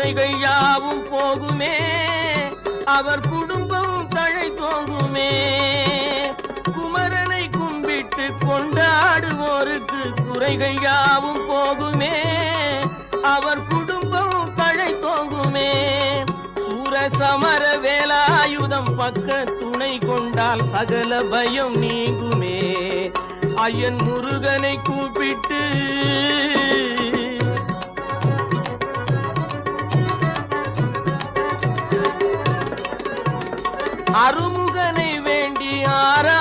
குறைகள் யாவும் போகுமே, அவர் குடும்பம் தழை தோங்குமே. குமரனை கும்பிட்டு கொண்டாடுவோருக்கு குறைகள் யாவும் போகுமே, அவர் குடும்பம் தழை தோங்குமே. சூரசமர வேலாயுதம் பக்க துணை கொண்டால் சகல பயம் நீங்குமே. ஐயன் முருகனை கூப்பிட்டு அருமுகனை வேண்டி ஆரா